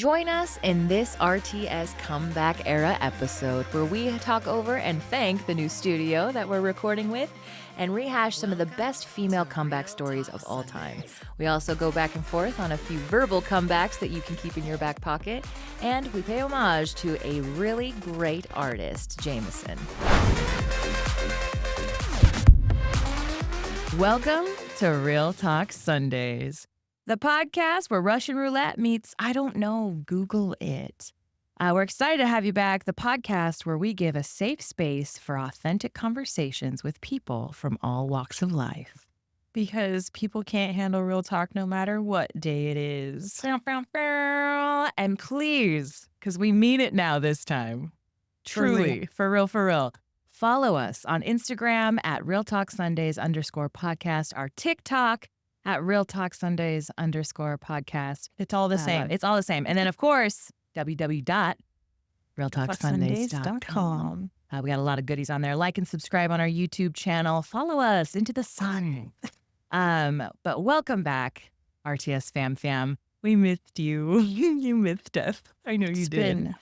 Join us in this RTS Comeback Era episode where we talk over and thank the new studio that we're recording with and rehash some of the best female comeback stories of all time. We also go back and forth on a few verbal comebacks that you can keep in your back pocket, and we pay homage to a really great artist, Jameson. Welcome to Real Talk Sundays, the podcast where Russian roulette meets, I don't know, Google it. We're excited to have you back, the podcast where we give a safe space for authentic conversations with people from all walks of life. Because people can't handle real talk no matter what day it is. And please, because we mean it now this time. Truly, for real. Follow us on Instagram at Real Talk Sundays _podcast, our TikTok at Real Talk Sundays _podcast. It's all the same. It's all the same. And then, of course, www.realtalksundays.com. We got a lot of goodies on there. Like and subscribe on our YouTube channel. Follow us into the sun. But welcome back, RTS fam. We missed you. You missed us. I know you did.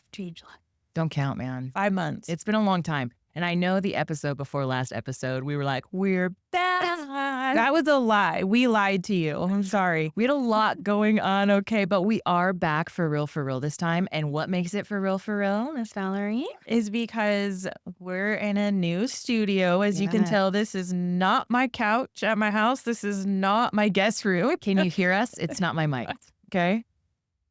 Don't count, man. 5 months. It's been a long time. And I know the episode before last episode, we were like, we're back. That was a lie. We lied to you. I'm sorry. We had a lot going on, okay, but we are back for real this time. And what makes it for real, Miss Valerie? Is because we're in a new studio. As you can tell, this is not my couch at my house. This is not my guest room. Can you hear us? It's not my mic. Okay?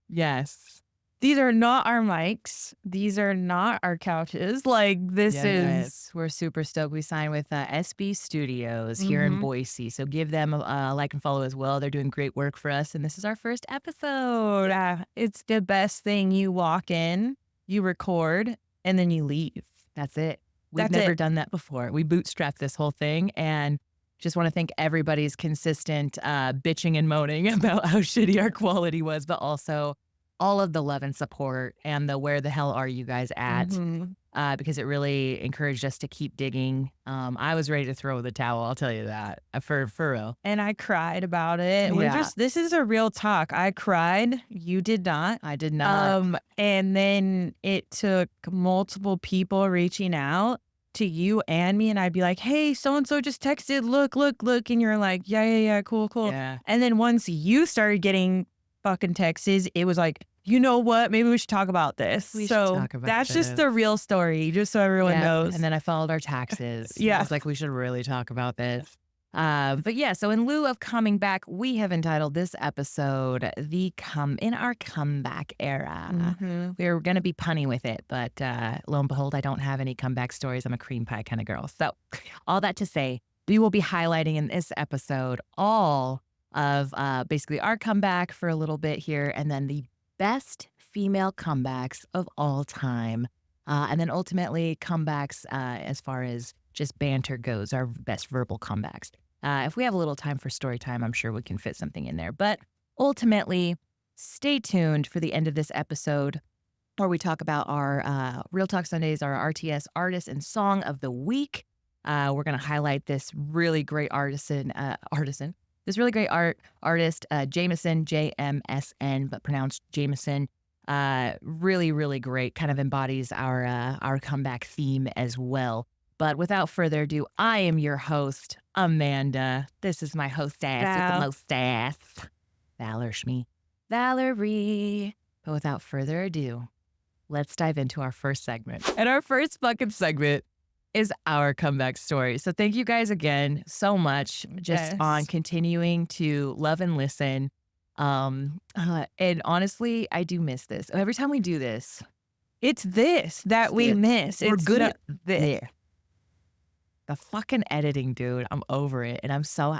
Yes. These are not our mics. These are not our couches. We're super stoked. We signed with SB Studios here in Boise. So give them a like and follow as well. They're doing great work for us. And this is our first episode. It's the best thing. You walk in, you record, and then you leave. That's it. We've never done that before. We bootstrapped this whole thing, and just want to thank everybody's consistent bitching and moaning about how shitty our quality was, but also all of the love and support and the where the hell are you guys at, because it really encouraged us to keep digging. I was ready to throw the towel, I'll tell you that, for real. And I cried about it. This is a real talk. I cried. You did not. I did not. And then it took multiple people reaching out to you and me, and I'd be like, hey, so-and-so just texted, look. And you're like, yeah, cool. Yeah. And then once you started getting fucking texts, it was like, you know what? Maybe we should talk about this. That's just the real story, just so everyone knows. And then I filed our taxes. Yeah. I was like, we should really talk about this. But yeah, so in lieu of coming back, we have entitled this episode in our comeback era. We're going to be punny with it, but lo and behold, I don't have any comeback stories. I'm a cream pie kind of girl. So all that to say, we will be highlighting in this episode all of basically our comeback for a little bit here, and then the best female comebacks of all time. And then ultimately comebacks as far as just banter goes, our best verbal comebacks. If we have a little time for story time, I'm sure we can fit something in there. But ultimately, stay tuned for the end of this episode where we talk about our Real Talk Sundays, our RTS Artist and Song of the Week. We're going to highlight this really great artist, Jameson, JMSN, but pronounced Jameson. Really great. Kind of embodies our comeback theme as well. But without further ado, I am your host, Amanda. This is my hostess with the most ass, Valerie. But without further ado, let's dive into our first segment. And our first fucking segment is our comeback story. So thank you guys again so much on continuing to love and listen. And honestly, I do miss this. Every time we do this, it's this that we miss. We're good at this. The fucking editing, dude. I'm over it. And I'm so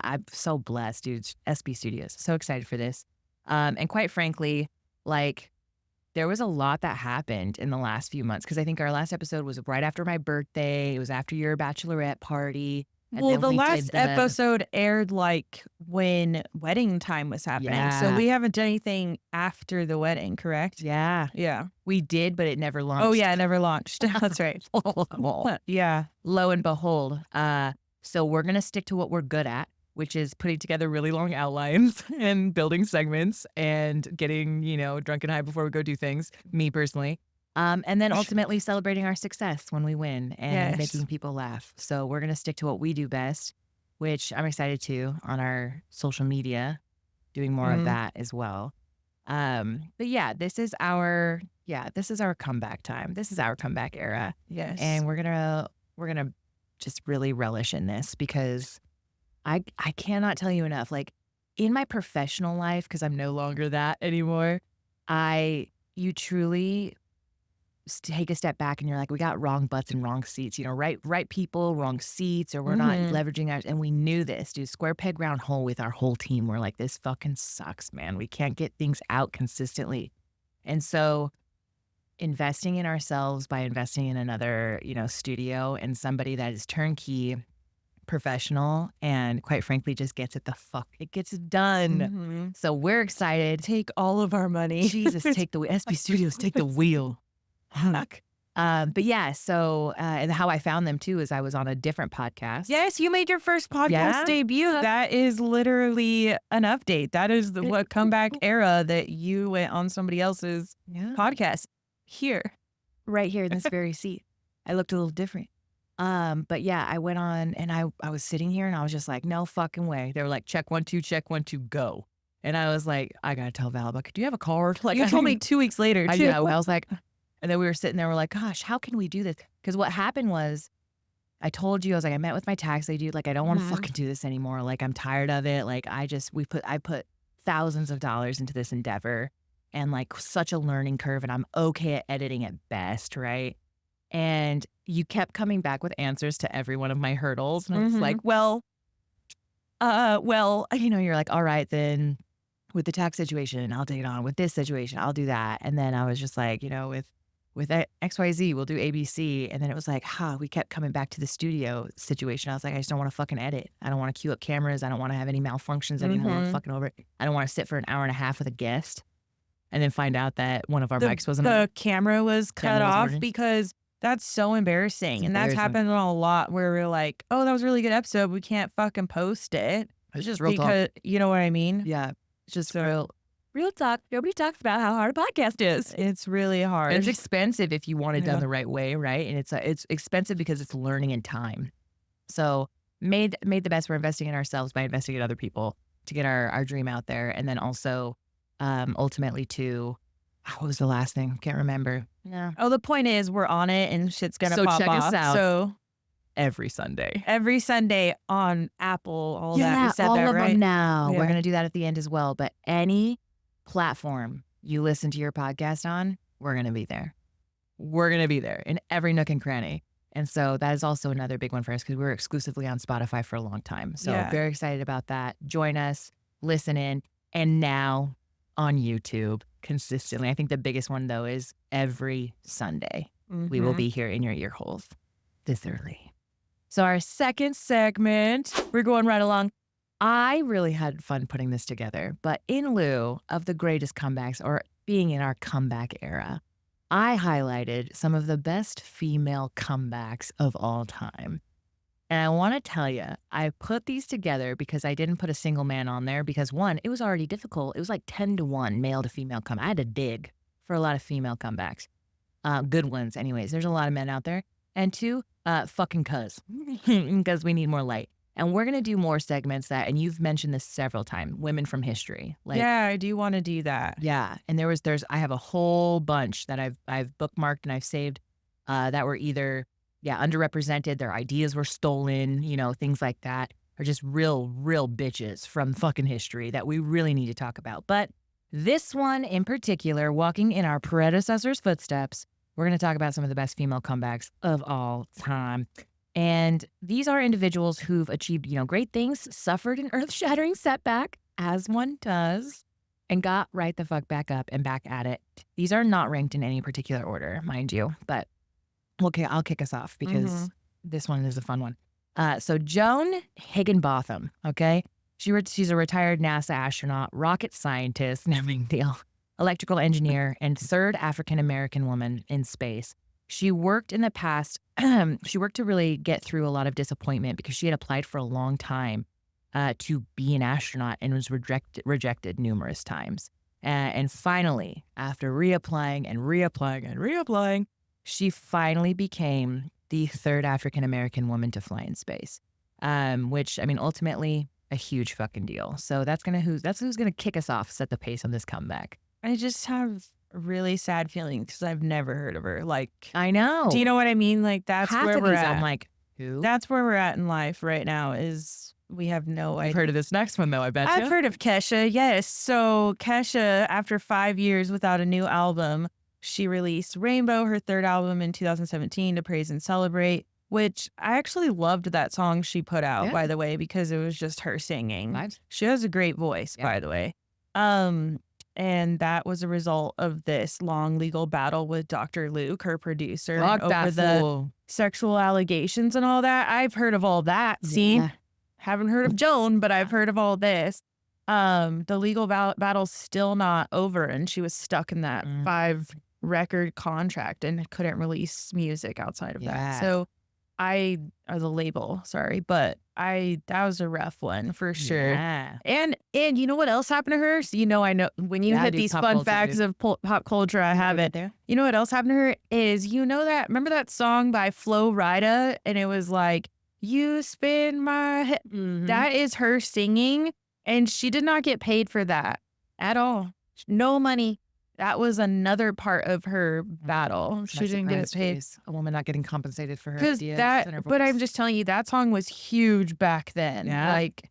blessed, dude. SB Studios. So excited for this. And quite frankly, there was a lot that happened in the last few months, because I think our last episode was right after my birthday. It was after your bachelorette party. Well, the last episode aired when wedding time was happening. Yeah. So we haven't done anything after the wedding, correct? Yeah. We did, but it never launched. Oh, yeah, it never launched. That's right. Yeah. Lo and behold. So we're going to stick to what we're good at, which is putting together really long outlines and building segments and getting, drunk and high before we go do things, me personally. And then ultimately celebrating our success when we win and Yes. making people laugh. So we're going to stick to what we do best, which I'm excited to on our social media, doing more of that as well. But yeah, this is our comeback time. This is our comeback era. Yes. And we're gonna just really relish in this because I cannot tell you enough. Like in my professional life, because I'm no longer that anymore, you truly take a step back and you're like, we got wrong butts and wrong seats, right people, wrong seats, or we're not leveraging our, and we knew this, dude, square peg round hole with our whole team. We're like, this fucking sucks, man. We can't get things out consistently. And so investing in ourselves by investing in another, studio and somebody that is turnkey, professional, and quite frankly, just gets it gets it done. So we're excited. Take all of our money. Jesus, take the SB Studios, take the wheel. Heck. But yeah, so and how I found them too is I was on a different podcast. Yes, you made your first podcast debut. That is literally an update. That is what comeback era that you went on somebody else's podcast. Here. Right here in this very seat. I looked a little different. But yeah, I went on and I was sitting here and I was just like, no fucking way. They were like, check 1, 2, go. And I was like, I gotta tell Val, but do you have a card? Like, you told me 2 weeks later too. I was like, and then we were sitting there, we're like, gosh, how can we do this? Because what happened was, I told you, I was like, I met with my tax lady, dude. Like, I don't want to fucking do this anymore. Like, I'm tired of it. Like, I put thousands of dollars into this endeavor and like such a learning curve, and I'm okay at editing at best, right? And you kept coming back with answers to every one of my hurdles. And I was like, well, you're like, all right, then with the tax situation, I'll take it on. With this situation, I'll do that. And then I was just like, with XYZ, we'll do ABC. And then it was like, we kept coming back to the studio situation. I was like, I just don't want to fucking edit. I don't want to queue up cameras. I don't want to have any malfunctions anymore. I'm fucking over it. I don't want to sit for an hour and a half with a guest and then find out that one of our mics wasn't. The camera was cut off because that's so embarrassing. And that's happened a lot where we're like, oh, that was a really good episode. We can't fucking post it. It's just real talk. You know what I mean? Yeah. It's just real talk. Nobody talks about how hard a podcast is. It's really hard. And it's expensive if you want it done the right way, right? And it's expensive because it's learning in time. So made the best. We're investing in ourselves by investing in other people to get our dream out there. And then also ultimately to, what was the last thing? Can't remember. Yeah. Oh, the point is we're on it and shit's going to pop off. So check us out. So every Sunday on Apple, all that. Yeah, all of them now. Yeah. We're going to do that at the end as well. But any platform you listen to your podcast on, we're going to be there. We're going to be there in every nook and cranny. And so that is also another big one for us because we were exclusively on Spotify for a long time. So very excited about that. Join us, listen in, and now on YouTube consistently. I think the biggest one though is every Sunday. We will be here in your ear holes this early. So our second segment, we're going right along. I really had fun putting this together, but in lieu of the greatest comebacks or being in our comeback era, I highlighted some of the best female comebacks of all time. And I want to tell you, I put these together because I didn't put a single man on there because one, it was already difficult. It was like 10-1 male to female comeback. I had to dig for a lot of female comebacks. Good ones anyways. There's a lot of men out there. And two, fucking because we need more light. And we're going to do more segments and you've mentioned this several times, women from history. Like, yeah, I do want to do that. Yeah. And I have a whole bunch that I've bookmarked and I've saved that were either, underrepresented, their ideas were stolen, things like that, or just real bitches from fucking history that we really need to talk about. But this one in particular, walking in our predecessors' footsteps, we're going to talk about some of the best female comebacks of all time. And these are individuals who've achieved, great things, suffered an earth-shattering setback, as one does, and got right the fuck back up and back at it. These are not ranked in any particular order, mind you, but okay, I'll kick us off because this one is a fun one. So Joan Higginbotham, okay? She's a retired NASA astronaut, rocket scientist, no big deal, electrical engineer, and third African-American woman in space. She worked in the past, she worked to really get through a lot of disappointment because she had applied for a long time to be an astronaut and was rejected numerous times. And finally, after reapplying and reapplying and reapplying, she finally became the third African-American woman to fly in space, which, I mean, ultimately a huge fucking deal. So that's who's gonna kick us off, set the pace on this comeback. I just have really sad feelings because I've never heard of her. Like, I know. do you know what I mean? Like, that's Half where of we're these, at. I'm like, who? That's where we're at in life right now is we have no idea. I've heard of this next one, though, I bet you. I've heard of Kesha, yes. So Kesha, after 5 years without a new album, she released Rainbow, her third album in 2017 to praise and celebrate, which I actually loved that song she put out, by the way, because it was just her singing. Vibes. She has a great voice, by the way. And that was a result of this long legal battle with Dr. Luke, her producer, over the sexual allegations and all that. I've heard of all that. See? Haven't heard of Joan, but I've heard of all this. The legal battle's still not over, and she was stuck in that 5-record contract and couldn't release music outside of that. So or the label, sorry, but that was a rough one for sure. Yeah. And you know what else happened to her? So I know when you hit these fun facts of pop culture, I have it. You know what else happened to her is remember that song by Flo Rida, and it was like, you spin my head. That is her singing, and she did not get paid for that at all. No money. That was another part of her battle. She didn't get paid. A woman not getting compensated for her ideas. But I'm just telling you, that song was huge back then. Yeah. Like,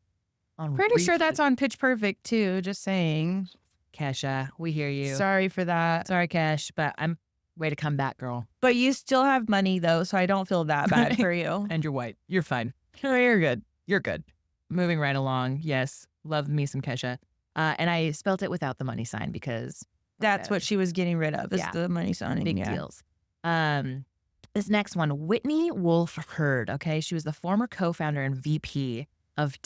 pretty sure that's on Pitch Perfect too. Just saying. Kesha, we hear you. Sorry for that. Sorry, Kesh, but I'm way to come back, girl. But you still have money though, so I don't feel that bad for you. And you're white. You're fine. You're good. You're good. Moving right along. Yes, love me some Kesha. And I spelt it without the money sign because that's what she was getting rid of, is the money sign. Big deals. This next one, Whitney Wolfe Herd. Okay, she was the former co-founder and VP of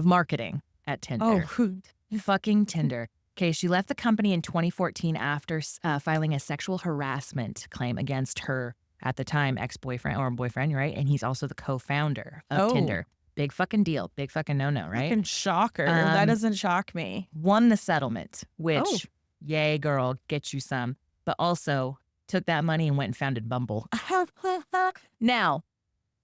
marketing at Tinder. Oh, fucking Tinder. Okay, she left the company in 2014 after filing a sexual harassment claim against her, at the time, ex-boyfriend or boyfriend, right? And he's also the co-founder of Tinder. Big fucking deal. Big fucking no-no, right? Fucking shocker. That doesn't shock me. Won the settlement, which, yay, girl, get you some. But also took that money and went and founded Bumble. Now,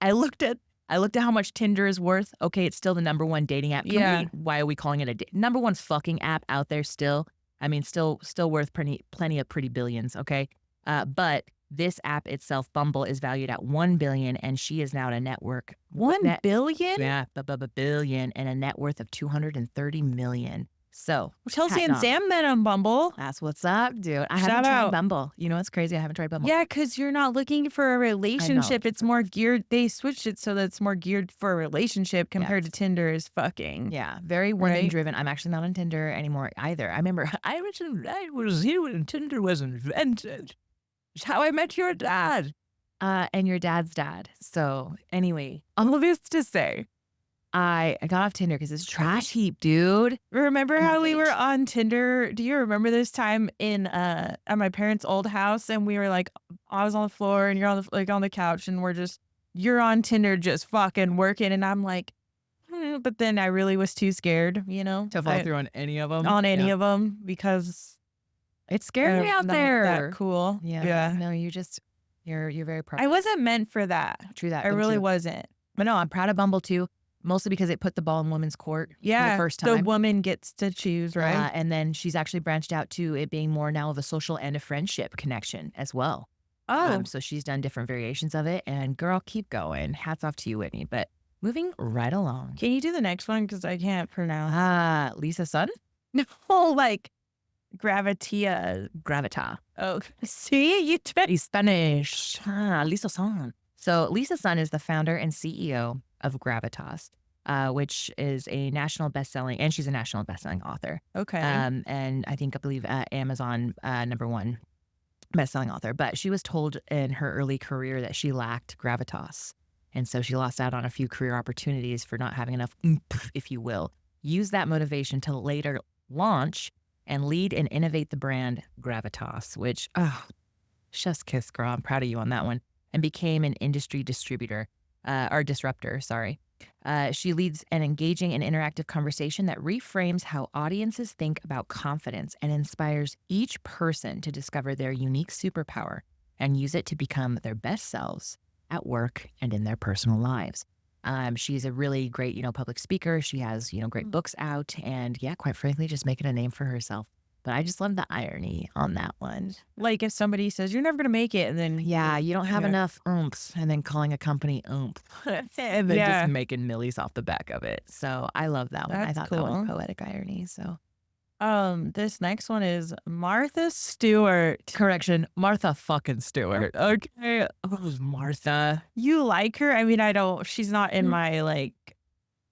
I looked at how much Tinder is worth. Okay, it's still the #1 dating app. Why are we calling it number one fucking app out there still? I mean, still worth plenty of pretty billions, okay? But this app itself, Bumble, is valued at $1 billion, and she is now at a network. $1 billion? Yeah, billion, and a net worth of $230 million. So, Chelsea and Sam met on Bumble. That's what's up, dude. I haven't tried Bumble. You know what's crazy? I haven't tried Bumble. Yeah, because you're not looking for a relationship. It's more geared. They switched it so that it's more geared for a relationship compared to Tinder is fucking. Yeah, very women driven. I'm actually not on Tinder anymore either. I remember I was here when Tinder was invented. It's how I met your dad. And your dad's dad. So anyway, all of this to say, I got off Tinder because it's trash heap, dude. Remember how we were on Tinder? Do you remember this time in at my parents' old house, and we were like, I was on the floor and you're on the couch, and you're on Tinder just fucking working, and I'm like, but then I really was too scared, to follow through on any of them. Of them because it's scary out there. That cool. Yeah. No, you're very proud. I wasn't meant for that. True that. I really wasn't. But no, I'm proud of Bumble too. Mostly because it put the ball in women's court for the first time. The woman gets to choose, right? And then she's actually branched out to it being more now of a social and a friendship connection as well. So she's done different variations of it. And girl, keep going. Hats off to you, Whitney. But moving right along. Can you do the next one? Because I can't pronounce. Lisa Sun? No, like Gravita. Oh, see, you speak Spanish. Lisa Sun. So Lisa Sun is the founder and CEO of Gravitas, which is a national best-selling, and she's a national best-selling author. Okay. And I believe Amazon #1 best-selling author. But she was told in her early career that she lacked gravitas, and so she lost out on a few career opportunities for not having enough oomph, if you will. Use that motivation to later launch and lead and innovate the brand Gravitas, which chef's kiss, girl. I'm proud of you on that one. And became an industry disruptor, sorry. She leads an engaging and interactive conversation that reframes how audiences think about confidence and inspires each person to discover their unique superpower and use it to become their best selves at work and in their personal lives. She's a really great, public speaker. She has, great books out and yeah, quite frankly, just making a name for herself. But I just love the irony on that one. Like if somebody says, you're never going to make it. And then, yeah, you don't have enough oomph. And then calling a company oomph. And then just making millies off the back of it. So I love that one. I thought that was poetic irony. So this next one is Martha Stewart. Correction, Martha fucking Stewart. Okay. Who's Martha? You like her? I mean, I don't, she's not in my like.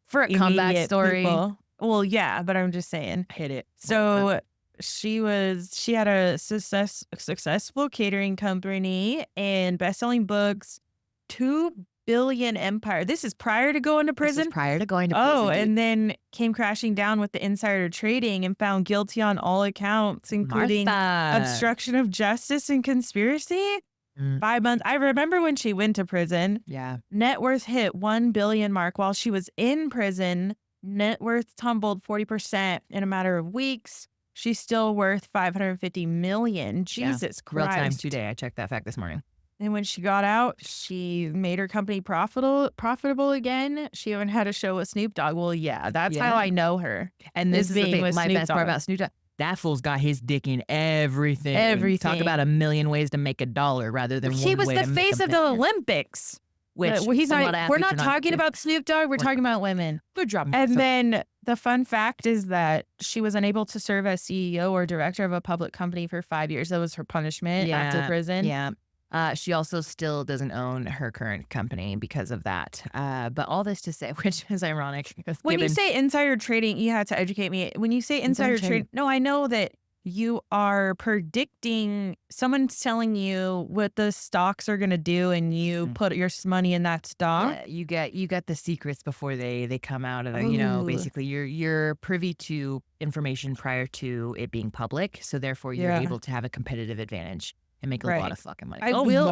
For a comeback story. People. Well, yeah, but I'm just saying. Hit it. So she had a successful catering company and best-selling books, 2 billion empire. This is prior to going to prison. Oh, and then came crashing down with the insider trading and found guilty on all accounts, including obstruction of justice and conspiracy. 5 months. I remember when she went to prison. Yeah. Net worth hit 1 billion mark while she was in prison. Net worth tumbled 40% in a matter of weeks. She's still worth 550 million. Jesus Christ. Real time today. I checked that fact this morning. And when she got out, she made her company profitable again. She even had a show with Snoop Dogg. Well, yeah, that's how I know her. And this is the thing, my best part about Snoop Dogg. That fool's got his dick in everything. Everything. Talk about a million ways to make $1 rather than one way to make He was the face of the Olympics. Which he's not. We're not talking about Snoop Dogg. We're talking about women. Good job. And then the fun fact is that she was unable to serve as CEO or director of a public company for 5 years. That was her punishment after prison. Yeah. She also still doesn't own her current company because of that. But all this to say, which is ironic. When you say insider trading, you have to educate me. When you say insider trading, no, I know that you are predicting, someone's telling you what the stocks are going to do and you put your money in that stock. Yeah, you get the secrets before they come out. And, basically you're privy to information prior to it being public. So therefore you're able to have a competitive advantage and make a lot of fucking money. I will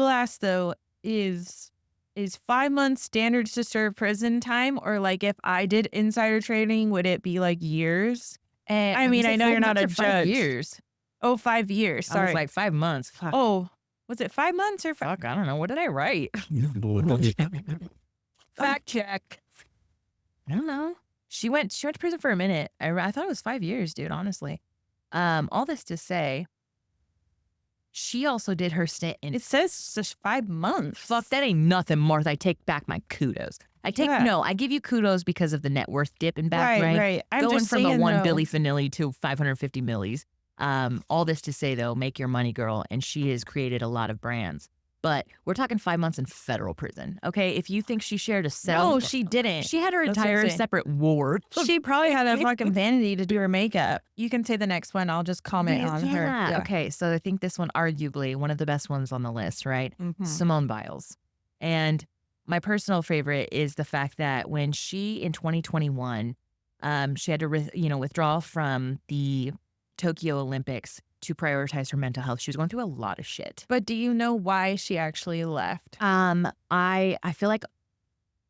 ask though, is 5 months standards to serve prison time? Or like if I did insider trading, would it be like years? And I mean, I know you're not a judge. 5 years. Oh, 5 years. Sorry. I was like 5 months. Fuck. Oh, was it 5 months or 5? Fuck, I don't know. What did I write? Fact check. I don't know. She went to prison for a minute. I thought it was 5 years, dude, honestly. All this to say, she also did her stint in. It says just 5 months. Fuck, that ain't nothing, Martha. I take back my kudos. I give you kudos because of the net worth dip and back, right? I'm going just from saying, a 1 billy finilli to 550 millis. All this to say, though, make your money, girl. And she has created a lot of brands. But we're talking 5 months in federal prison, okay? If you think she shared a cell. No, she didn't. She had her entire separate ward. She probably had a fucking vanity to do her makeup. You can say the next one. I'll just comment on her. Yeah. Okay, so I think this one, arguably, one of the best ones on the list, right? Mm-hmm. Simone Biles. And my personal favorite is the fact that when she, in 2021, she had to, withdraw from the Tokyo Olympics to prioritize her mental health. She was going through a lot of shit. But do you know why she actually left? I feel like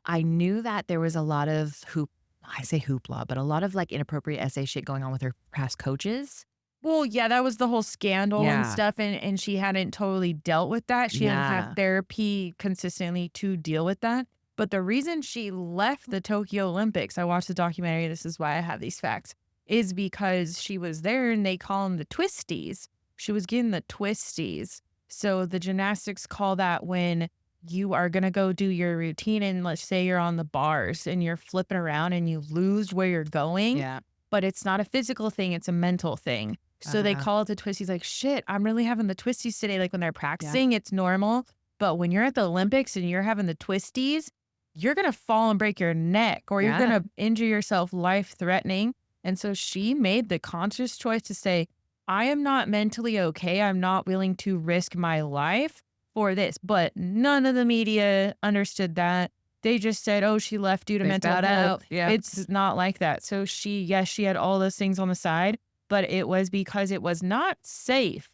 I knew that there was a lot of hoopla, but a lot of like inappropriate essay shit going on with her past coaches. Well, yeah, that was the whole scandal and stuff, and she hadn't totally dealt with that. She hadn't had therapy consistently to deal with that. But the reason she left the Tokyo Olympics, I watched the documentary, this is why I have these facts, is because she was there and they call them the twisties. She was getting the twisties. So the gymnastics call that when you are going to go do your routine and let's say you're on the bars and you're flipping around and you lose where you're going. Yeah. But it's not a physical thing, it's a mental thing. So they call it the twisties, like, shit, I'm really having the twisties today. Like when they're practicing, it's normal. But when you're at the Olympics and you're having the twisties, you're going to fall and break your neck or you're going to injure yourself life-threatening. And so she made the conscious choice to say, I am not mentally okay. I'm not willing to risk my life for this. But none of the media understood that. They just said, oh, she left due to mental health. Yeah. It's not like that. So she had all those things on the side, but it was because it was not safe.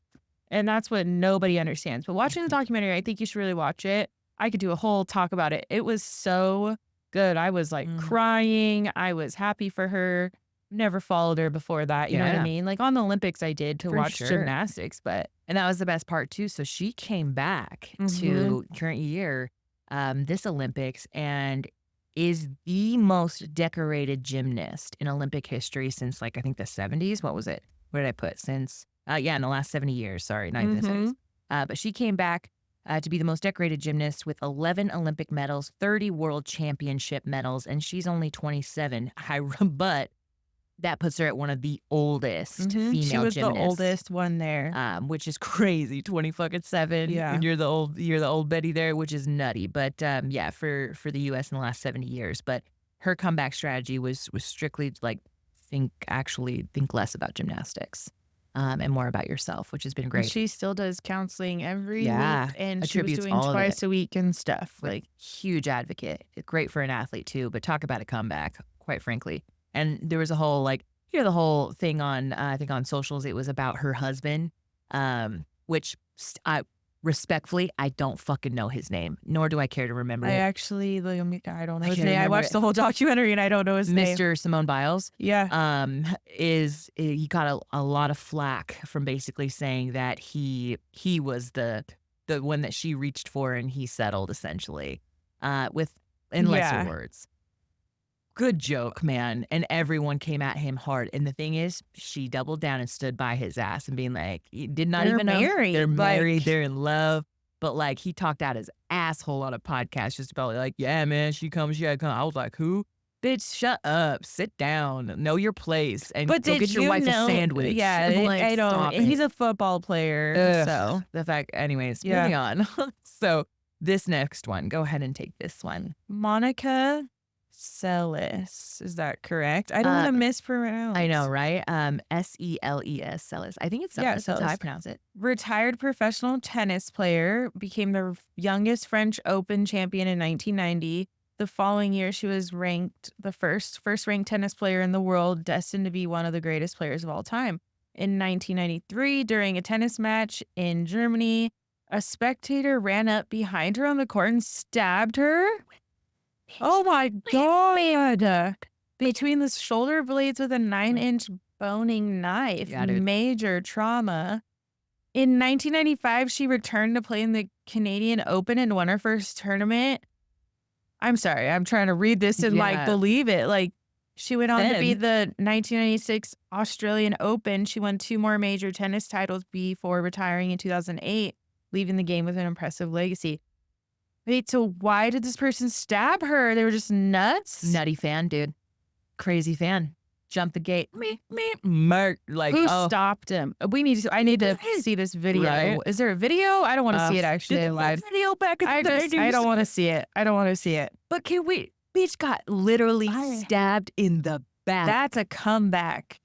And that's what nobody understands. But watching the documentary, I think you should really watch it. I could do a whole talk about it. It was so good. I was like crying. I was happy for her. Never followed her before that. You know what I mean? Like on the Olympics, I did to watch gymnastics, and that was the best part too. So she came back to current year, this Olympics, and is the most decorated gymnast in Olympic history since, like, I think the 70s. What was it? What did I put? Since, in the last 70 years. Sorry, not even the 70s. But she came back to be the most decorated gymnast with 11 Olympic medals, 30 world championship medals, and she's only 27. But that puts her at one of the oldest female gymnasts. She was the oldest one there, which is crazy. 27. Yeah, and you're the old Betty there, which is nutty. But for the U.S. in the last 70 years. But her comeback strategy was strictly like think less about gymnastics, and more about yourself, which has been great. And she still does counseling every week, and she was doing all twice a week and stuff. Like, huge advocate. Great for an athlete too. But talk about a comeback, quite frankly. And there was a whole, the whole thing on, I think on socials, it was about her husband, which I respectfully, I don't fucking know his name, nor do I care to remember it. I don't know his name. I watched the whole documentary and I don't know his name. Mr. Simone Biles. Yeah. He got a lot of flack from basically saying that he was the one that she reached for and he settled, essentially, in lesser words. Good joke, man. And everyone came at him hard. And the thing is, she doubled down and stood by his ass and being like, he did not even know. They're married. They're in love. But he talked out his asshole on a podcast just about yeah, man, she comes, I was like, who? Bitch, shut up. Sit down. Know your place. And go get your wife a sandwich. Yeah, I don't. He's a football player. So the fact, anyways, moving on. So this next one, go ahead and take this one. Monica Seles, is that correct? I don't want to mispronounce. I know, right? Seles, Seles. I think it's Seles. That's how I pronounce it. Retired professional tennis player, became the youngest French Open champion in 1990. The following year, she was ranked the first-ranked tennis player in the world, destined to be one of the greatest players of all time. In 1993, during a tennis match in Germany, a spectator ran up behind her on the court and stabbed her. Oh my God. Between the shoulder blades with a 9-inch boning knife. Major trauma. In 1995, she returned to play in the Canadian Open and won her first tournament. I'm sorry, I'm trying to read this and believe it. She went on to be the 1996 Australian Open. She won 2 more major tennis titles before retiring in 2008, leaving the game with an impressive legacy. Wait, so why did this person stab her? They were just nuts? Nutty fan, dude. Crazy fan. Jump the gate. Who stopped him? I need to see this video. Right? Is there a video? I don't want to see it actually live. Video back in the 90s. I don't want to see it. I don't want to see it. But can we? Bitch got literally stabbed in the back. That's a comeback.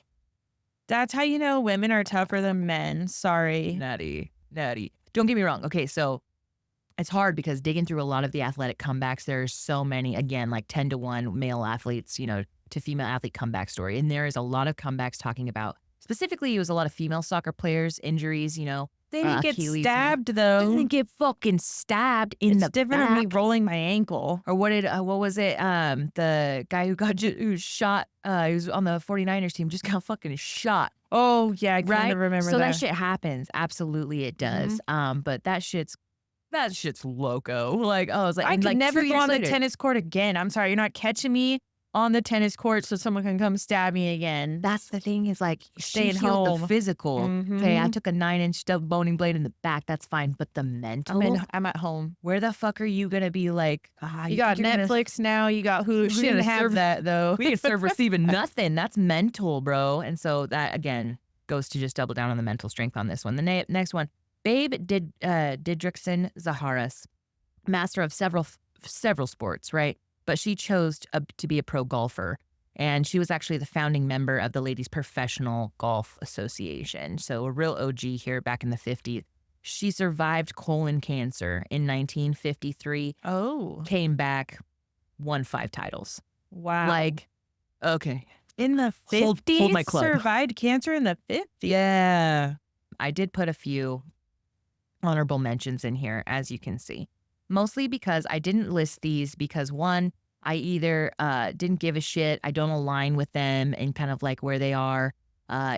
That's how you know women are tougher than men. Sorry. Nutty. Don't get me wrong. Okay, so it's hard because digging through a lot of the athletic comebacks, there's so many, again, 10-to-1 male athletes, to female athlete comeback story. And there is a lot of comebacks talking about, specifically, it was a lot of female soccer players, injuries, They didn't get stabbed, though. They didn't get fucking stabbed in the back. It's different than me rolling my ankle. Or what was it? The guy who shot, he was on the 49ers team, just got fucking shot. Oh, yeah, I kind of remember that. So that shit happens. Absolutely, it does. But that shit's loco. I could never go on the tennis court again. I'm sorry, you're not catching me on the tennis court so someone can come stab me again. That's the thing is staying home. The physical. Okay, I took a 9-inch boning blade in the back. That's fine. But the mental. I'm at home. Where the fuck are you gonna be? You got Netflix now. You got Hulu. She didn't have that though. We can serve receiving nothing. That's mental, bro. And so that again goes to just double down on the mental strength on this one. The next one. Babe Didrikson Zaharas, master of several sports, right? But she chose to be a pro golfer. And she was actually the founding member of the Ladies Professional Golf Association. So a real OG here back in the 50s. She survived colon cancer in 1953. Oh. Came back, won 5 titles. Wow. Okay. In the 50s? Hold my club. Survived cancer in the 50s? Yeah. I did put a few honorable mentions in here, as you can see. mostly because I didn't list these because one, I either didn't give a shit, I don't align with them and kind of like where they are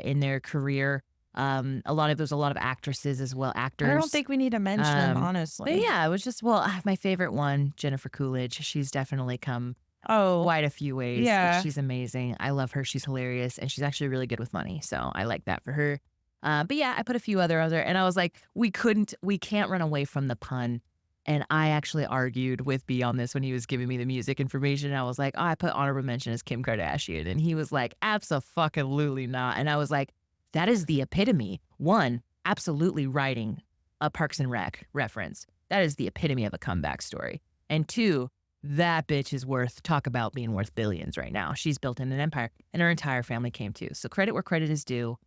in their career. There's a lot of actresses as well, actors. I don't think we need to mention them, honestly. But yeah, it was just, my favorite one, Jennifer Coolidge. She's definitely come Oh, quite a few ways. yeah. She's amazing. I love her. She's hilarious. And she's actually really good with money. So I like that for her. But yeah, I put a few other, and I was like, we can't run away from the pun. And I actually argued with B on this when he was giving me the music information. And I was like, oh, I put honorable mention as Kim Kardashian. And he was like, abso-fucking-lutely not. And I was like, that is the epitome. One, absolutely writing a Parks and Rec reference. That is the epitome of a comeback story. And two, that bitch is talk about being worth billions right now. She's built in an empire and her entire family came too. So credit where credit is due,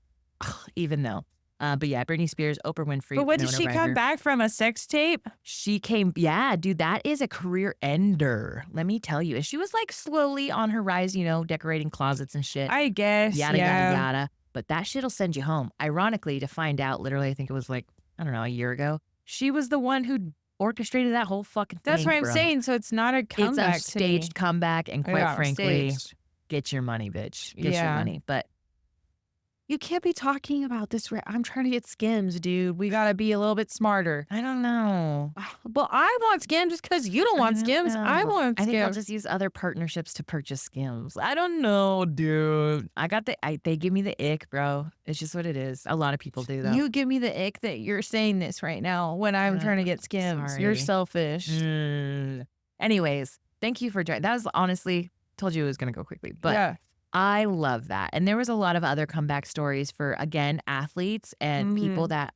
even though. But yeah, Britney Spears, Oprah Winfrey. But what did Winona she Ryder. come back from? A sex tape? She came, yeah, dude, that is a career ender. Let me tell you. She was like slowly on her rise, decorating closets and shit. I guess. Yada, yeah. yada, yada. But that shit'll send you home. Ironically, to find out, literally, I think it was like, I don't know, a year ago, she was the one who orchestrated that whole fucking thing. That's what I'm bro. saying. So it's not a comeback. It's a staged comeback, and quite frankly, get your money, bitch. Get your money. But you can't be talking about this. I'm trying to get Skims, dude. We got to be a little bit smarter. I don't know. Well, I want Skims just because you don't want Skims. I want Skims. I think I'll just use other partnerships to purchase Skims. I don't know, dude. They give me the ick, bro. It's just what it is. A lot of people do, though. You give me the ick that you're saying this right now when I'm trying to get Skims. Sorry. You're selfish. Anyways, thank you for joining. That was honestly, told you it was going to go quickly, but yeah. I love that. And there was a lot of other comeback stories for, again, athletes and people that,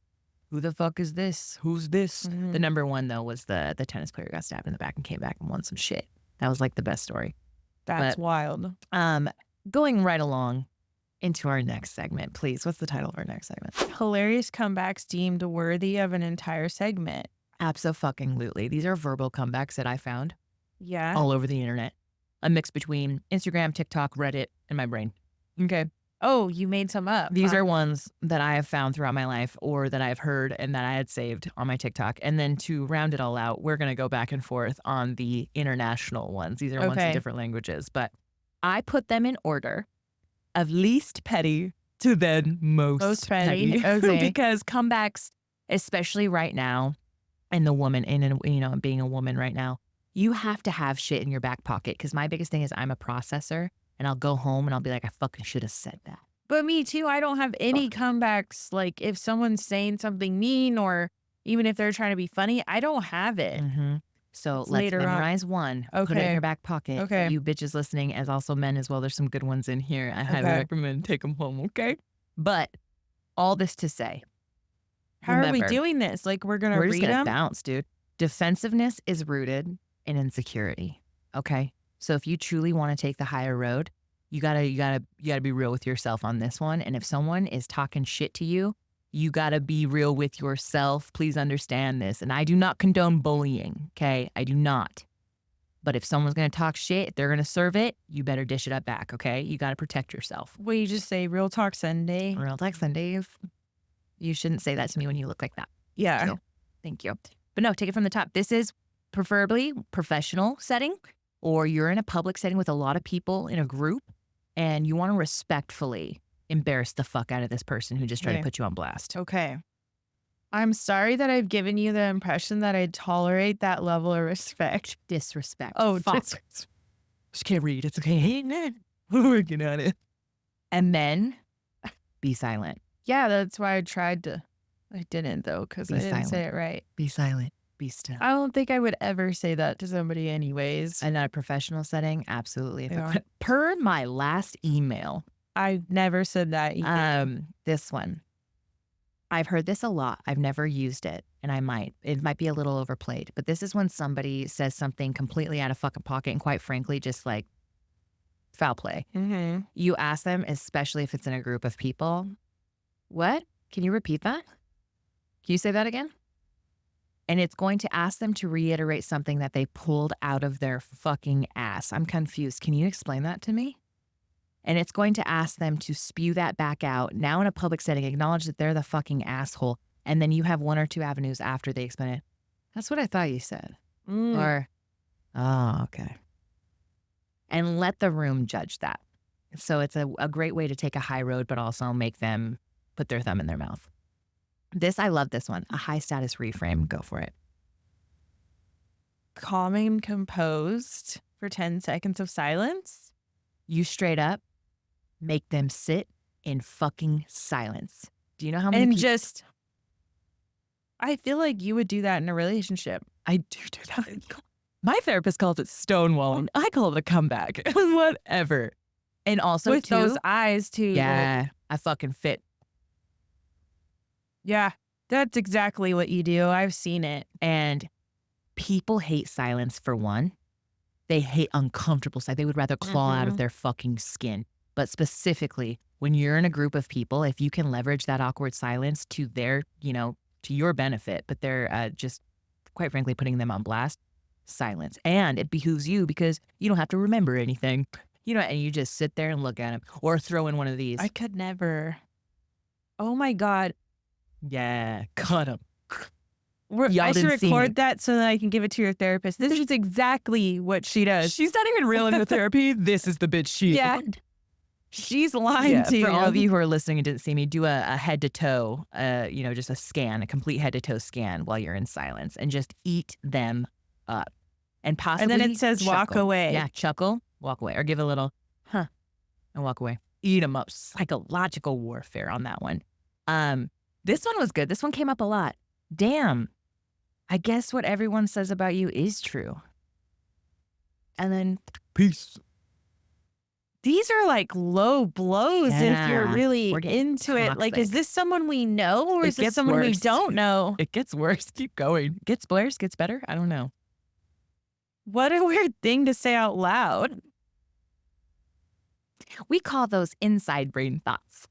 who the fuck is this? Who's this? The number one, though, was the tennis player who got stabbed in the back and came back and won some shit. That was like the best story. That's wild. Going right along into our next segment, please. What's the title of our next segment? Hilarious comebacks deemed worthy of an entire segment. Abso-fucking-lutely. These are verbal comebacks that I found. Yeah. All over the internet. A mix between Instagram, TikTok, Reddit, and my brain. Okay. Oh, you made some up. These are ones that I have found throughout my life or that I've heard and that I had saved on my TikTok. And then to round it all out, we're going to go back and forth on the international ones. These are ones in different languages. But I put them in order of least petty to then most petty. Okay. Because comebacks, especially right now, and being a woman right now, you have to have shit in your back pocket. Because my biggest thing is I'm a processor and I'll go home and I'll be like, I fucking should have said that. But me too. I don't have any comebacks. Like if someone's saying something mean or even if they're trying to be funny, I don't have it. So let's memorize one. Put it in your back pocket. Okay. You bitches listening, as also men as well. There's some good ones in here. I highly recommend take them home. Okay. But all this to say, how are we doing this? Like we're gonna just gonna bounce, dude. Defensiveness is rooted in insecurity. Okay. So if you truly want to take the higher road, you gotta be real with yourself on this one. And if someone is talking shit to you, you gotta be real with yourself. Please understand this. And I do not condone bullying. Okay. I do not. But if someone's gonna talk shit, if they're gonna serve it, you better dish it up back. Okay. You gotta protect yourself. Well, you just say real talk Sunday. Real talk Sunday. You shouldn't say that to me when you look like that. Yeah. So, thank you. But no, take it from the top. This is preferably professional setting, or you're in a public setting with a lot of people in a group and you want to respectfully embarrass the fuck out of this person who just tried to put you on blast. Okay. I'm sorry that I've given you the impression that I tolerate that level of respect. Disrespect. Oh, fuck. Just can't read. It's okay. Hey, man. We're working on it. And then be silent. Yeah, that's why I tried to. I didn't though, because I didn't say it right. Be silent. Be still. I don't think I would ever say that to somebody anyways. In a professional setting, absolutely. Per my last email. I never said that either. This one. I've heard this a lot. I've never used it, and I might. It might be a little overplayed, but this is when somebody says something completely out of fucking pocket and quite frankly, just like foul play. You ask them, especially if it's in a group of people, what? Can you repeat that? Can you say that again? And it's going to ask them to reiterate something that they pulled out of their fucking ass. I'm confused. Can you explain that to me? And it's going to ask them to spew that back out. Now in a public setting, acknowledge that they're the fucking asshole. And then you have one or two avenues after they explain it. That's what I thought you said. Or, oh, okay. And let the room judge that. So it's a great way to take a high road, but also make them put their thumb in their mouth. I love this one. A high status reframe. Go for it. Calm and composed for 10 seconds of silence. You straight up make them sit in fucking silence. Do you know how many And people? I feel like you would do that in a relationship. I do that. My therapist calls it stonewalling. I call it a comeback. Whatever. And also with too, those eyes too. yeah, I fucking fit. Yeah, that's exactly what you do. I've seen it. And people hate silence for one. They hate uncomfortable silence. They would rather claw out of their fucking skin. But specifically, when you're in a group of people, if you can leverage that awkward silence to their, to your benefit, but they're just, quite frankly, putting them on blast, silence. And it behooves you because you don't have to remember anything. And you just sit there and look at them or throw in one of these. I could never. Oh my God. Yeah, cut them. I should record that so that I can give it to your therapist. This is exactly what she does. She's not even real in her therapy. This is the bitch she is. Yeah. She's lying to you. For all of you who are listening and didn't see me, do a head to toe, just a scan, a complete head to toe scan while you're in silence and just eat them up. And possibly And then it says chuckle. walk away. Yeah, chuckle, walk away. Or give a little, and walk away. Eat them up. Psychological warfare on that one. This one was good. This one came up a lot. Damn. I guess what everyone says about you is true. And then peace. These are like low blows if you're really into it. Like, is this someone we know or is this someone we don't know? It gets worse. Keep going. Gets worse, gets better. I don't know. What a weird thing to say out loud. We call those inside brain thoughts.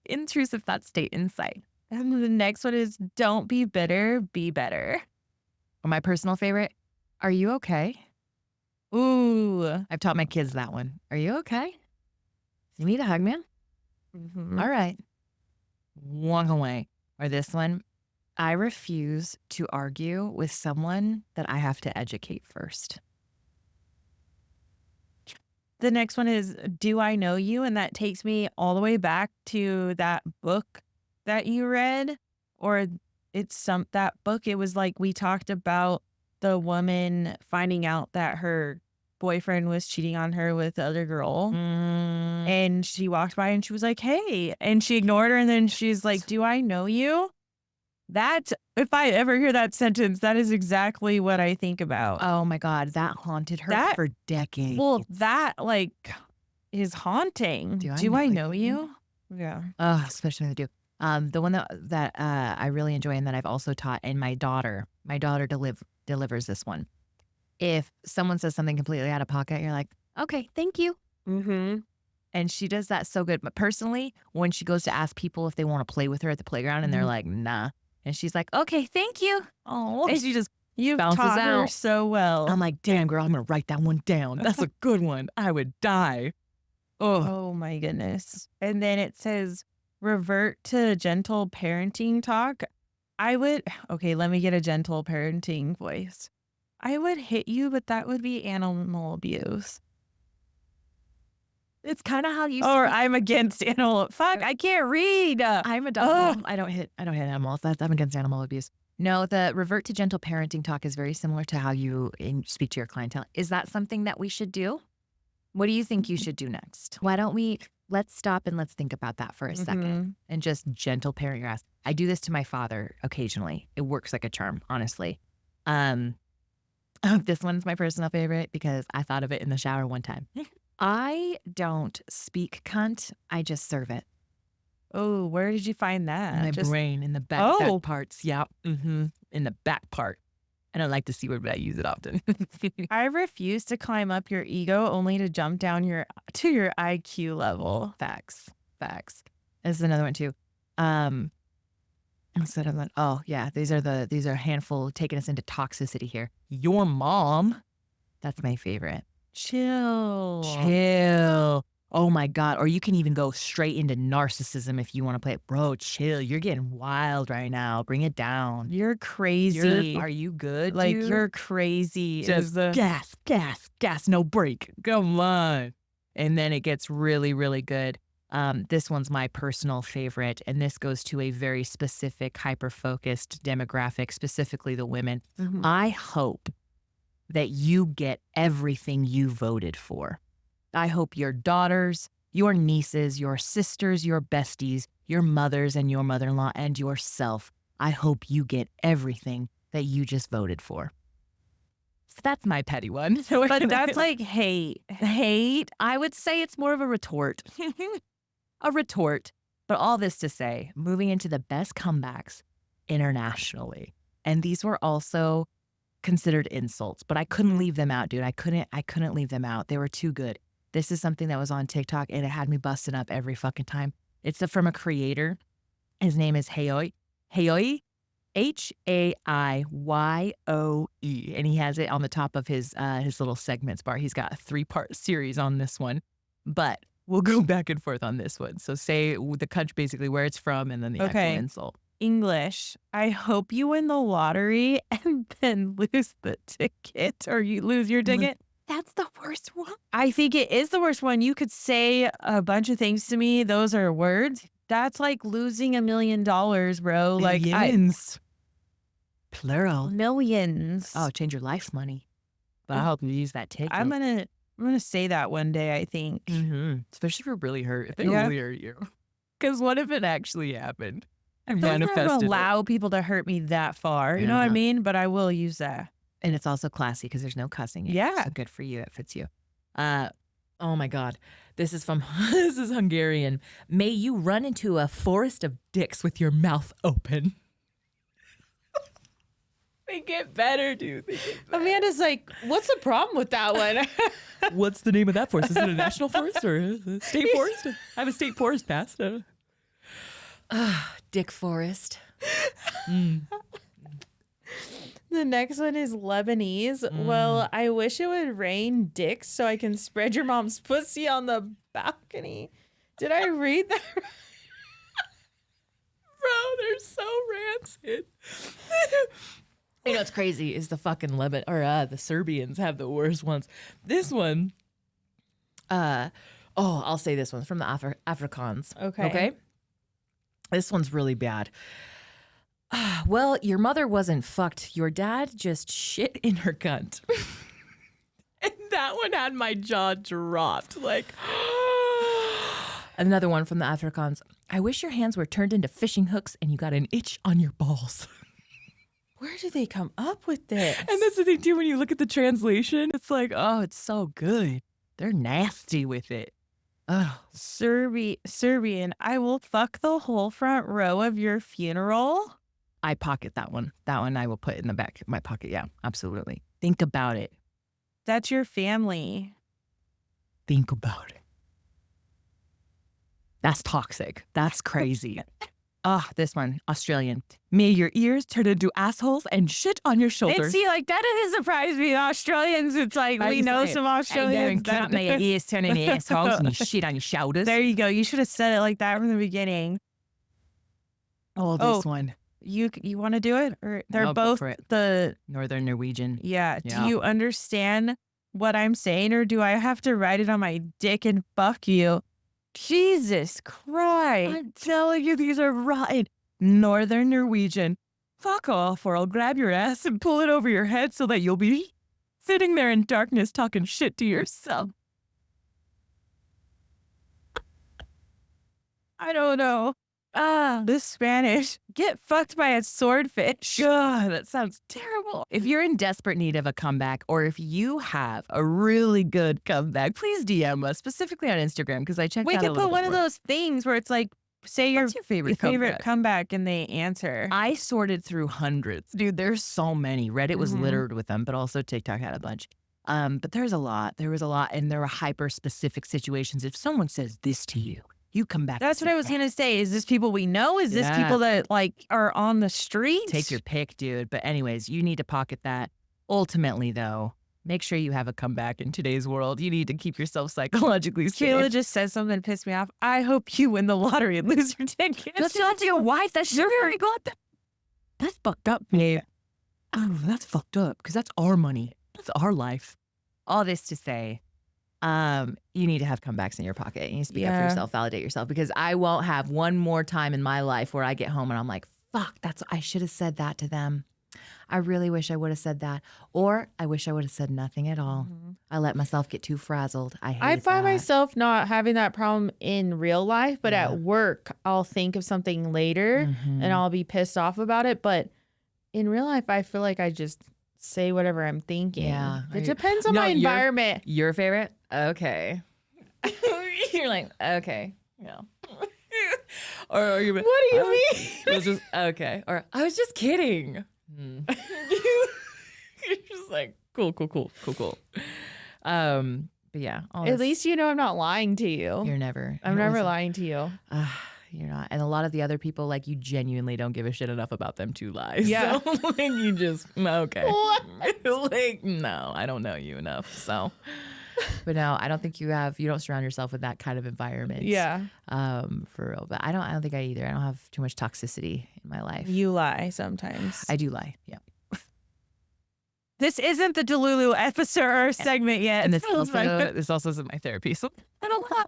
Intrusive thoughts stay inside. And the next one is don't be bitter, be better. Or my personal favorite, are you okay? Ooh. I've taught my kids that one. Are you okay? You need a hug, man? Mm-hmm. All right. Walk away. Or this one, I refuse to argue with someone that I have to educate first. The next one is, do I know you? And that takes me all the way back to that book that you read. Or that book. It was like we talked about the woman finding out that her boyfriend was cheating on her with the other girl. And she walked by and she was like, hey. And she ignored her. And then she's like, do I know you? That, if I ever hear that sentence, that is exactly what I think about. Oh my God, that haunted her for decades. Well, that is haunting. Do I know you? Yeah. Oh, especially when they do. The one that I really enjoy and that I've also taught, and my daughter delivers this one. If someone says something completely out of pocket, you're like, okay, thank you. Mm-hmm. And she does that so good. But personally, when she goes to ask people if they want to play with her at the playground and they're like, nah. And she's like, okay, thank you. Oh, and she just bounces taught out. her so well. I'm like, damn, girl, I'm going to write that one down. That's a good one. I would die. Oh my goodness. And then it says, revert to gentle parenting talk. Let me get a gentle parenting voice. I would hit you, but that would be animal abuse. It's kind of how you Or I'm against animal. Fuck, I can't read. I'm a dog. I don't hit animals. I'm against animal abuse. No, the revert to gentle parenting talk is very similar to how you speak to your clientele. Is that something that we should do? What do you think you should do next? Why don't let's stop and let's think about that for a second and just gentle parent your ass. I do this to my father occasionally. It works like a charm, honestly. This one's my personal favorite because I thought of it in the shower one time. I don't speak cunt. I just serve it. Oh, where did you find that? In my brain, in the back parts. Yeah. In the back part. I don't like to see where I use it often. I refuse to climb up your ego only to jump down to your IQ level. Facts. This is another one too. Instead of that, these are a handful taking us into toxicity here. Your mom, that's my favorite. Chill. Oh my God. Or you can even go straight into narcissism if you want to play it. Bro, chill. You're getting wild right now. Bring it down. You're crazy. Are you good, Like, dude? you're crazy. Just gas, no break. Come on. And then it gets really, really good. This one's my personal favorite, and this goes to a very specific, hyper-focused demographic, specifically the women. Mhm. I hope that you get everything you voted for. I hope your daughters, your nieces, your sisters, your besties, your mothers and your mother-in-law, and yourself, I hope you get everything that you just voted for. So that's my petty one. But that's like hate. Hate, I would say it's more of a retort. A retort. But all this to say, moving into the best comebacks internationally. And these were also considered insults, but I couldn't leave them out, dude. I couldn't leave them out. They were too good. This is something that was on TikTok and it had me busting up every fucking time. It's from a creator. His name is Hayoi. Hayoi. Haiyoe. And he has it on the top of his little segments bar. He's got a 3-part series on this one. But we'll go back and forth on this one. So say the country, basically where it's from, and then the actual insult. English. I hope you win the lottery and then lose the ticket, or you lose your ticket. That's the worst one. I think it is the worst one. You could say a bunch of things to me. Those are words. That's like losing $1 million, bro. Like Millions. Plural. Millions. Oh, change your life money. But I hope you use that ticket. I'm gonna say that one day, I think. Mm-hmm. Especially if you're really hurt. If they Yeah. really hurt you. Because what if it actually happened? I I'm not manifested gonna it. allow people to hurt me that far. You know what I Yeah. mean? But I will use that. And it's also classy because there's no cussing. Yeah. So good for you. It fits you. Oh my God. This is this is Hungarian. May you run into a forest of dicks with your mouth open. They get better, dude. They get better. Amanda's like, what's the problem with that one? What's the name of that forest? Is it a national forest or a state forest? I have a state forest pass. Dick forest. The next one is Lebanese. Well, I wish it would rain dicks so I can spread your mom's pussy on the balcony. Did I read that? Bro, they're so rancid. You know what's crazy is the fucking the Serbians have the worst ones. This one, I'll say this one's from the Afrikaans. Okay. This one's really bad. Well, your mother wasn't fucked. Your dad just shit in her cunt. And that one had my jaw dropped. Like, another one from the Afrikaans. I wish your hands were turned into fishing hooks and you got an itch on your balls. Where do they come up with this? And that's the thing too, when you look at the translation, it's like, oh, it's so good. They're nasty with it. Oh, Serbian, I will fuck the whole front row of your funeral. I pocket that one. That one I will put in the back of my pocket. Yeah, absolutely. Think about it. That's your family. Think about it. That's toxic. That's crazy. This one, Australian. May your ears turn into assholes and shit on your shoulders. See, like, that doesn't surprise me. Australians, it's like, we know some Australians. That may your ears turn into assholes and you shit on your shoulders. There you go. You should have said it like that from the beginning. This one. You want to do it? Or they're No, go both for it. the... Northern Norwegian. Yeah. Yeah. Do you understand what I'm saying? Or do I have to write it on my dick and fuck you? Jesus Christ. I'm telling you, these are rotten. Northern Norwegian. Fuck off, or I'll grab your ass and pull it over your head so that you'll be sitting there in darkness talking shit to yourself. I don't know. This Spanish. Get fucked by a swordfish. God, that sounds terrible. If you're in desperate need of a comeback, or if you have a really good comeback, please DM us, specifically on Instagram, because I checked We out a could little put one bit of more. those things where it's like, say What's your favorite comeback and they answer. I sorted through hundreds. Dude, there's so many. Reddit was littered with them, but also TikTok had a bunch. But there's a lot. There was a lot, and there were hyper-specific situations. If someone says this to you, you come back. That's what I was going to say. Is this people we know? Is this Yeah. people that like are on the street? Take your pick, dude. But anyways, you need to pocket that. Ultimately, though, make sure you have a comeback in today's world. You need to keep yourself psychologically safe. Kayla just said something that pissed me off. I hope you win the lottery and lose your ticket. That's not to your wife. That's your God. That's fucked up, babe. Oh, that's fucked up because that's our money. That's our life. All this to say, you need to have comebacks in your pocket. You need to speak up for yourself, validate yourself, because I won't have one more time in my life where I get home and I'm like, fuck, I should have said that to them. I really wish I would have said that. Or I wish I would have said nothing at all. I let myself get too frazzled. I find myself not having that problem in real life, but at work, I'll think of something later and I'll be pissed off about it. But in real life, I feel like I just say whatever I'm thinking. Yeah. It depends on my environment. Your favorite? Okay. You're like, okay. Yeah. or you're, what do you mean? I was just, okay. Or I was just kidding. You're just like, cool. But yeah. At least you know I'm not lying to you. You're never. I'm never lying to you. You're not. And a lot of the other people, like, you genuinely don't give a shit enough about them to lie. Yeah. So, like, you just, okay. What? Like, no, I don't know you enough. So, but no, I don't think you don't surround yourself with that kind of environment. Yeah. For real. But I don't think I either. I don't have too much toxicity in my life. You lie sometimes. I do lie. Yeah. This isn't the Delulu episode or segment yet. And this also isn't my therapy. So I don't have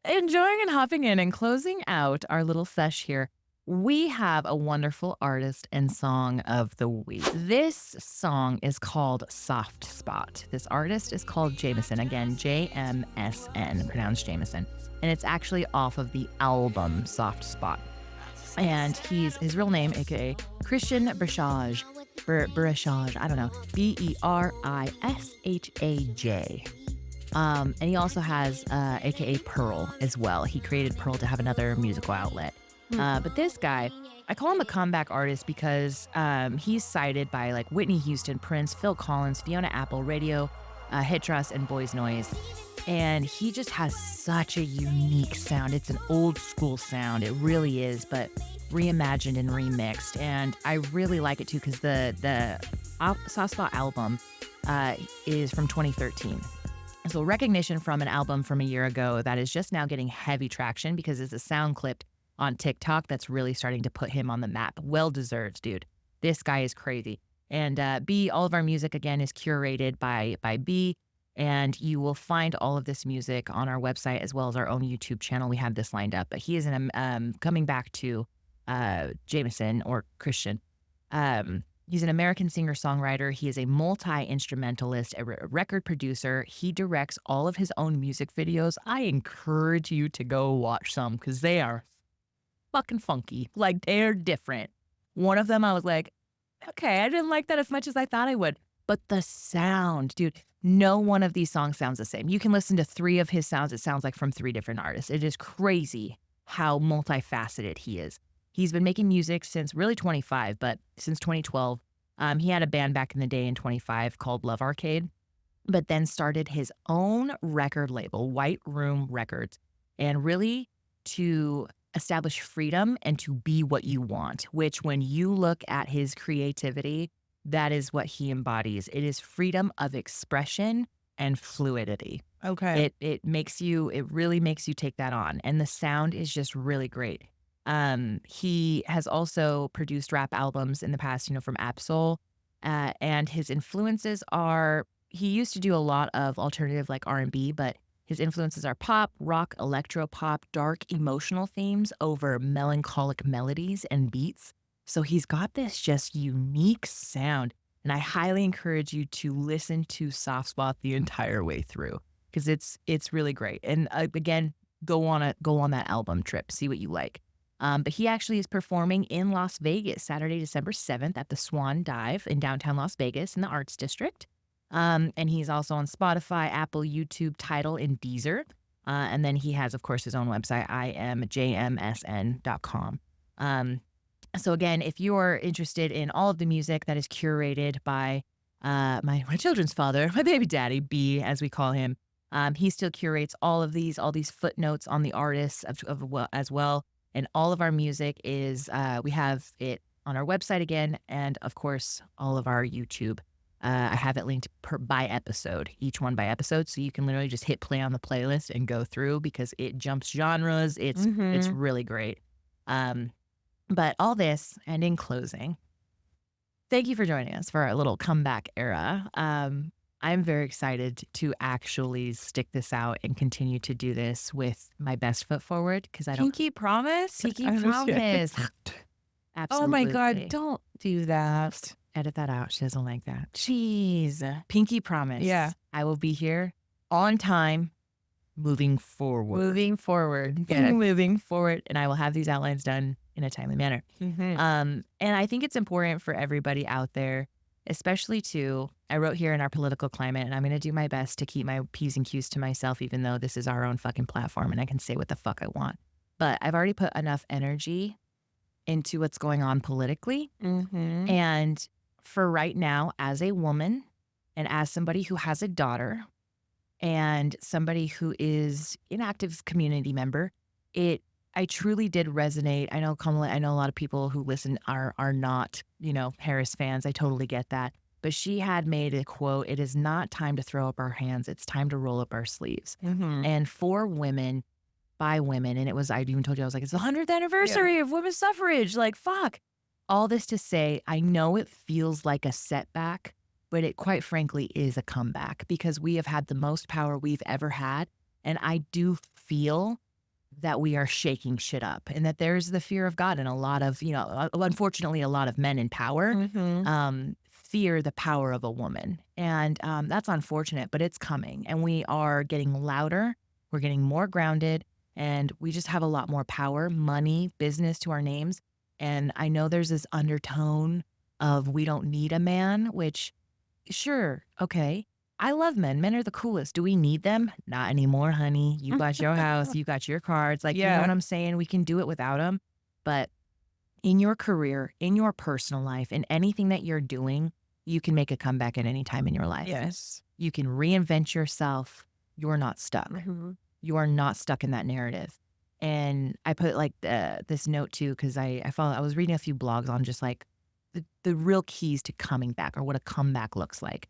enjoying and hopping in and closing out our little sesh here. We have a wonderful artist and song of the week. This song is called Soft Spot. This artist is called Jameson. Again, JMSN, pronounced Jameson. And it's actually off of the album Soft Spot. And his real name, aka Christian Brishaj. Brishaj, I don't know. Berishaj. And he also has aka Pearl as well. He created Pearl to have another musical outlet. But this guy, I call him a comeback artist because he's cited by like Whitney Houston, Prince, Phil Collins, Fiona Apple, Radio, Hit Trust, and Boys Noise. And he just has such a unique sound. It's an old school sound. It really is, but reimagined and remixed. And I really like it too because the Soft Spot album is from 2013. So recognition from an album from a year ago that is just now getting heavy traction because it's a sound clip on TikTok that's really starting to put him on the map. Well deserved, dude. This guy is crazy. And B, all of our music, again, is curated by B. And you will find all of this music on our website as well as our own YouTube channel. We have this lined up. But he is coming back to Jameson or Christian. He's an American singer-songwriter. He is a multi-instrumentalist, a record producer. He directs all of his own music videos. I encourage you to go watch some because they are fucking funky. Like, they're different. One of them, I was like, okay, I didn't like that as much as I thought I would. But the sound, dude, no one of these songs sounds the same. You can listen to 3 of his sounds. It sounds like from 3 different artists. It is crazy how multifaceted he is. He's been making music since really 25, but since 2012. He had a band back in the day in 25 called Love Arcade, but then started his own record label, White Room Records, and really to establish freedom and to be what you want, which when you look at his creativity, that is what he embodies. It is freedom of expression and fluidity. Okay. It really makes you take that on. And the sound is just really great. He has also produced rap albums in the past, from Absol. And his influences are, he used to do a lot of alternative like R&B, but his influences are pop, rock, electro pop, dark emotional themes over melancholic melodies and beats. So he's got this just unique sound. And I highly encourage you to listen to Soft Spot the entire way through because it's really great. And again, go on that album trip, see what you like. But he actually is performing in Las Vegas Saturday, December 7th at the Swan Dive in downtown Las Vegas in the Arts District. And he's also on Spotify, Apple, YouTube, Tidal, and Deezer. And then he has, of course, his own website, JMSN.com. So again, if you're interested in all of the music that is curated by my children's father, my baby daddy, B, as we call him, he still curates all these footnotes on the artists as well. And all of our music is, we have it on our website again, and of course, all of our YouTube I have it linked by episode, each one by episode. So you can literally just hit play on the playlist and go through because it jumps genres. It's really great. But all this, and in closing, thank you for joining us for our little comeback era. I'm very excited to actually stick this out and continue to do this with my best foot forward because I don't. Pinky promise? Pinky promise. Absolutely. Oh my God, don't do that. Edit that out. She doesn't like that. Jeez. Pinky promise. Yeah. I will be here on time, moving forward. Moving forward. Yeah. Moving forward. And I will have these outlines done in a timely manner. Mm-hmm. And I think it's important for everybody out there, especially too, I wrote here in our political climate, and I'm going to do my best to keep my P's and Q's to myself, even though this is our own fucking platform and I can say what the fuck I want. But I've already put enough energy into what's going on politically. Mm-hmm. And for right now, as a woman and as somebody who has a daughter and somebody who is an active community member, I truly did resonate. I know Kamala, I know a lot of people who listen are not, Harris fans. I totally get that. But she had made a quote, "It is not time to throw up our hands. It's time to roll up our sleeves." Mm-hmm. And for women, by women, and I even told you, I was like, it's the 100th anniversary of women's suffrage. Like, fuck. All this to say, I know it feels like a setback, but it quite frankly is a comeback because we have had the most power we've ever had. And I do feel that we are shaking shit up and that there's the fear of God and a lot of, unfortunately, a lot of men in power fear the power of a woman. And that's unfortunate, but it's coming. And we are getting louder. We're getting more grounded. And we just have a lot more power, money, business to our names. And I know there's this undertone of we don't need a man, which, sure, okay. I love men. Men are the coolest. Do we need them? Not anymore, honey. You got your house. You got your cards. Like, you know what I'm saying? We can do it without them. But in your career, in your personal life, in anything that you're doing, you can make a comeback at any time in your life. Yes. You can reinvent yourself. You're not stuck. Mm-hmm. You are not stuck in that narrative. And I put like this note too, because I was reading a few blogs on just like the real keys to coming back or what a comeback looks like.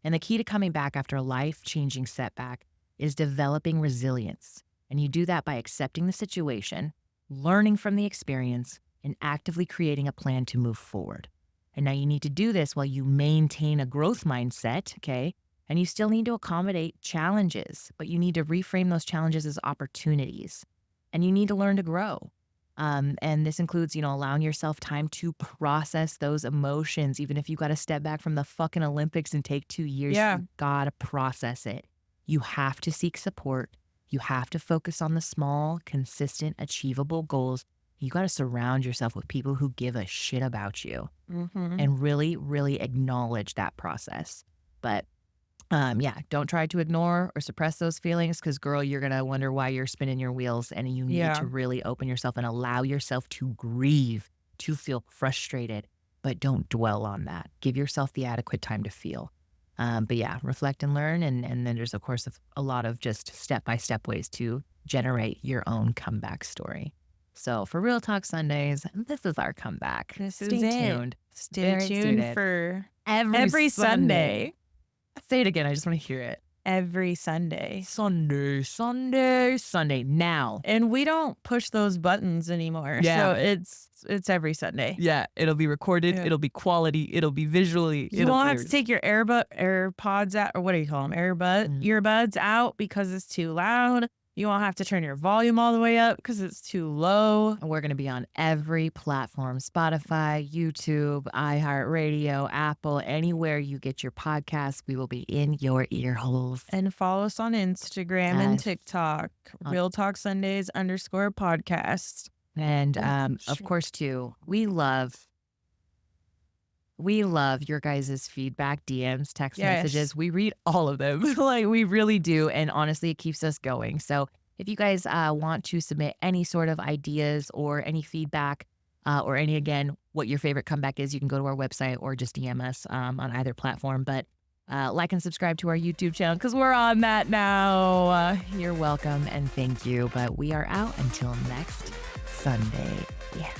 And the key to coming back after a life-changing setback is developing resilience. And you do that by accepting the situation, learning from the experience, and actively creating a plan to move forward. And now you need to do this while you maintain a growth mindset, okay? And you still need to accommodate challenges, but you need to reframe those challenges as opportunities. And you need to learn to grow. And this includes, allowing yourself time to process those emotions. Even if you got to step back from the fucking Olympics and take 2 years, you got to process it. You have to seek support. You have to focus on the small, consistent, achievable goals. You got to surround yourself with people who give a shit about you and really, really acknowledge that process. But don't try to ignore or suppress those feelings because, girl, you're going to wonder why you're spinning your wheels and you need to really open yourself and allow yourself to grieve, to feel frustrated, but don't dwell on that. Give yourself the adequate time to feel. Reflect and learn. And then there's, of course, a lot of just step-by-step ways to generate your own comeback story. So for Real Talk Sundays, this is our comeback. Stay tuned. Stay tuned for every Sunday. Say it again. I just want to hear it. Every Sunday. Sunday now. And we don't push those buttons anymore. Yeah. So it's every Sunday. Yeah. It'll be recorded. Yeah. It'll be quality. It'll be visually. You won't have to take your AirPods out, or what do you call them? Earbuds out because it's too loud. You won't have to turn your volume all the way up because it's too low. And we're going to be on every platform: Spotify, YouTube, iHeartRadio, Apple, anywhere you get your podcasts. We will be in your ear holes. And follow us on Instagram and TikTok, Real Talk Sundays _podcast. And of course, too, we love your guys' feedback, DMs, text messages. We read all of them. Like, we really do. And honestly, it keeps us going. So if you guys want to submit any sort of ideas or any feedback or what your favorite comeback is, you can go to our website or just DM us on either platform. But like and subscribe to our YouTube channel because we're on that now. You're welcome and thank you. But we are out until next Sunday. Yeah.